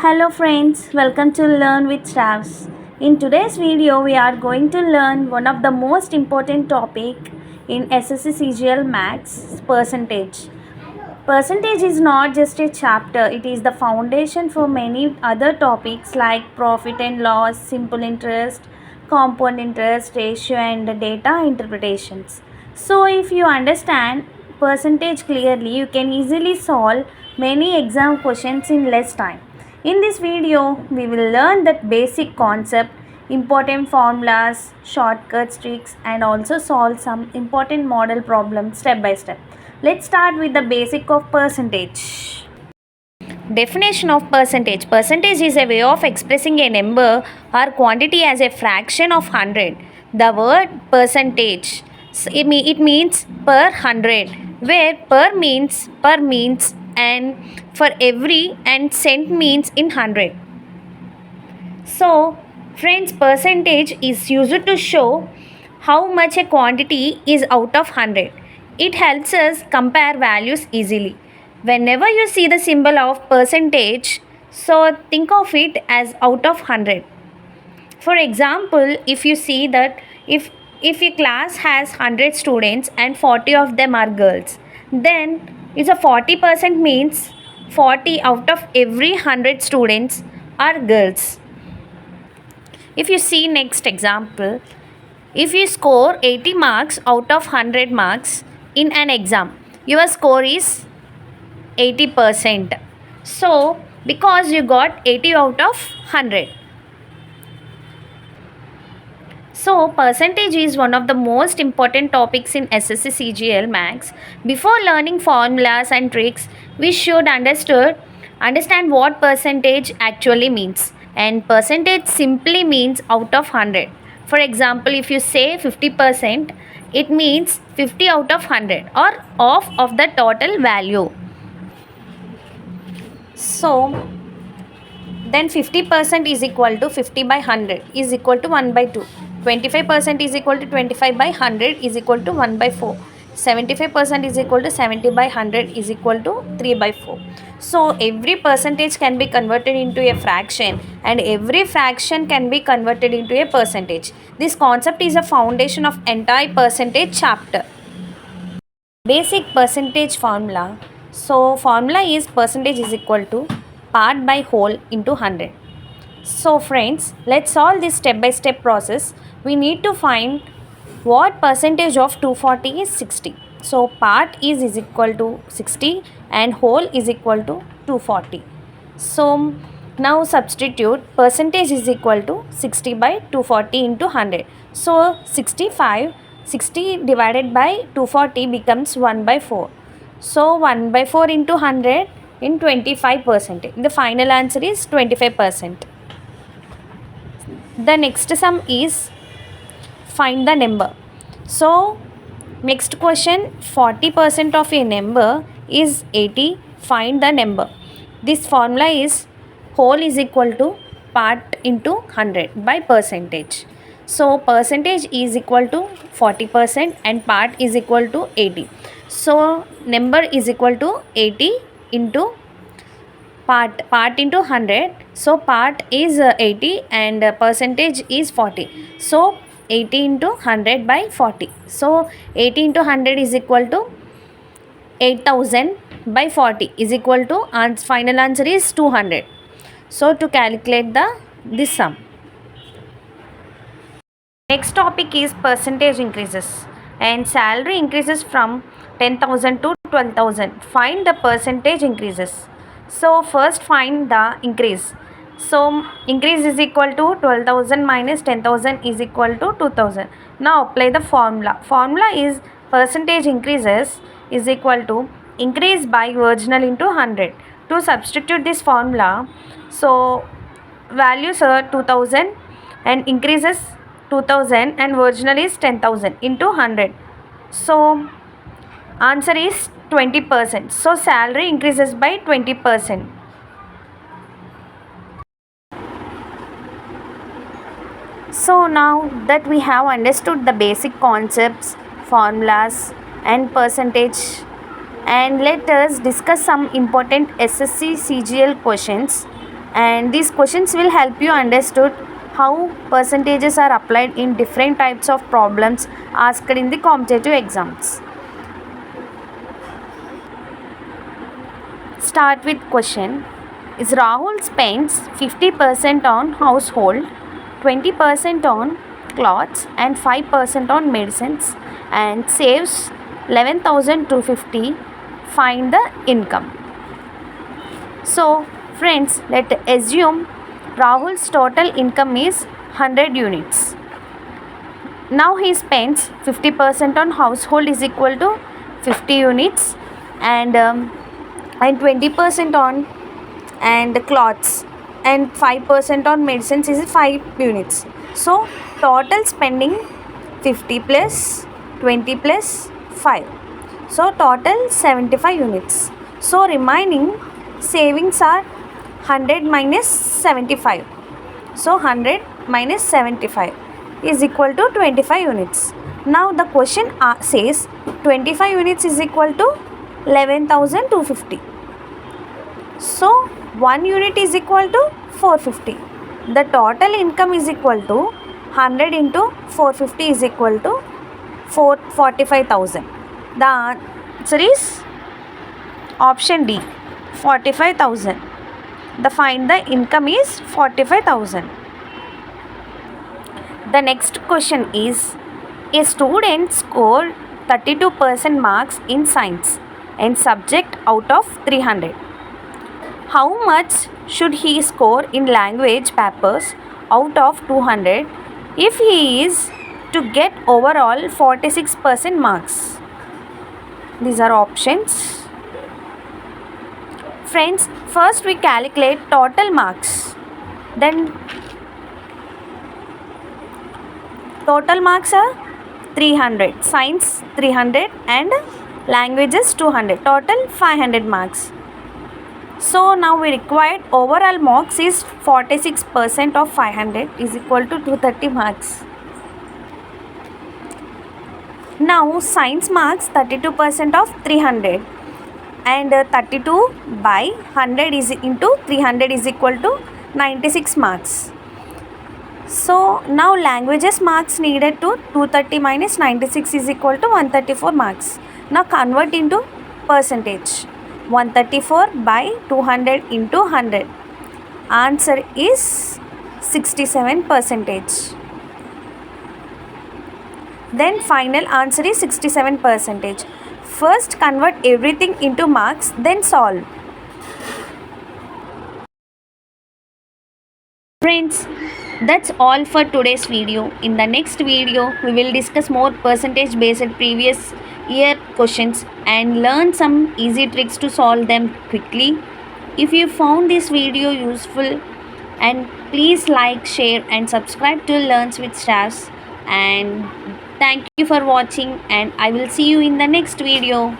Hello friends, welcome to Learn with Sravs. In today's video, we are going to learn one of the most important topic in SSC CGL Maths, percentage. Percentage is not just a chapter, it is the foundation for many other topics like profit and loss, simple interest, compound interest, ratio and data interpretations. So if you understand percentage clearly, you can easily solve many exam questions in less time. In this video, we will learn that basic concept, important formulas, shortcuts, tricks and also solve some important model problems step by step. Let's start with the basic of percentage. Definition of percentage. Percentage is a way of expressing a number or quantity as a fraction of 100. The word percentage, it means per 100, where per means and for every and cent means in 100. So friends, percentage is used to show how much a quantity is out of 100. It helps us compare values easily. Whenever you see the symbol of percentage, so think of it as out of 100. For example, if you see that if your class has 100 students and 40 of them are girls, then it's a 40% means 40 out of every 100 students are girls. If you see next example, if you score 80 marks out of 100 marks in an exam, your score is 80%. So, because you got 80 out of 100. So, percentage is one of the most important topics in SSC CGL Maths. Before learning formulas and tricks, we should understand what percentage actually means. And percentage simply means out of 100. For example, if you say 50%, it means 50 out of 100 or off of the total value. So, then 50% is equal to 50 by 100 is equal to 1 by 2. 25% is equal to 25 by 100 is equal to 1 by 4. 75% is equal to 70 by 100 is equal to 3 by 4. So every percentage can be converted into a fraction and every fraction can be converted into a percentage. This concept is a foundation of entire percentage chapter. Basic percentage formula. So formula is percentage is equal to part by whole into 100. So friends, let's solve this step by step process. We need to find what percentage of 240 is 60. So part is equal to 60 and whole is equal to 240. So now substitute percentage is equal to 60 by 240 into 100. So 60 divided by 240 becomes 1 by 4. So 1 by 4 into 100 in 25%. The final answer is 25%. The next sum is find the number. So next question, 40% of a number is 80. Find the number. This formula is whole is equal to part into 100 by percentage. So percentage is equal to 40% and part is equal to 80. So number is equal to 80 into part into 100. So part is 80 and percentage is 40. So 80 into 100 by 40. So 80 into 100 is equal to 8000 by 40 is equal to final answer is 200. So to calculate this sum. Next topic is percentage increases and salary increases from 10,000 to 12,000. Find the percentage increases. So first find the increase. So increase is equal to 12,000 minus 10,000 is equal to 2,000. Now apply the formula. Formula is percentage increases is equal to increase by original into 100. To substitute this formula, so values are 2,000 and increases 2,000 and original is 10,000 into 100. So answer is 20%. So salary increases by 20%. So now that we have understood the basic concepts, formulas and percentage, and let us discuss some important SSC CGL questions. and these questions will help you understood how percentages are applied in different types of problems asked in the competitive exams. Start with question. Is Rahul spends 50% on household, 20% on clothes and 5% on medicines and saves 11,250. Find the income. So friends, let's assume Rahul's total income is 100 units. Now he spends 50% on household is equal to 50 units and 20% on and clothes and 5% on medicines is 5 units. So total spending 50 plus 20 plus 5. So total 75 units. So remaining savings are 100 minus 75. So 100 minus 75 is equal to 25 units. Now the question says 25 units is equal to 11,250. So 1 unit is equal to 450. The total income is equal to 100 into 450 is equal to 45,000. The answer is option D, 45,000. The find the income is 45,000. The next question is, a student scored 32% marks in science and subject out of 300. How much should he score in language papers out of 200 if he is to get overall 46% marks? These are options. Friends, first we calculate total marks. Then total marks are 300. Science 300 and languages 200. Total 500 marks. So now we required overall marks is 46% of 500 is equal to 230 marks. Now science marks 32% of 300 and 32 by 100 is into 300 is equal to 96 marks. So now languages marks needed to 230 minus 96 is equal to 134 marks. Now convert into percentage. 134 by 200 into 100. Answer is 67%. Then final answer is 67%. First convert everything into marks, then solve. Friends, that's all for today's video. In the next video, we will discuss more percentage based previous year questions and learn some easy tricks to solve them quickly. If you found this video useful, and please like, share and subscribe to Learns with Sravs. And thank you for watching, and I will see you in the next video.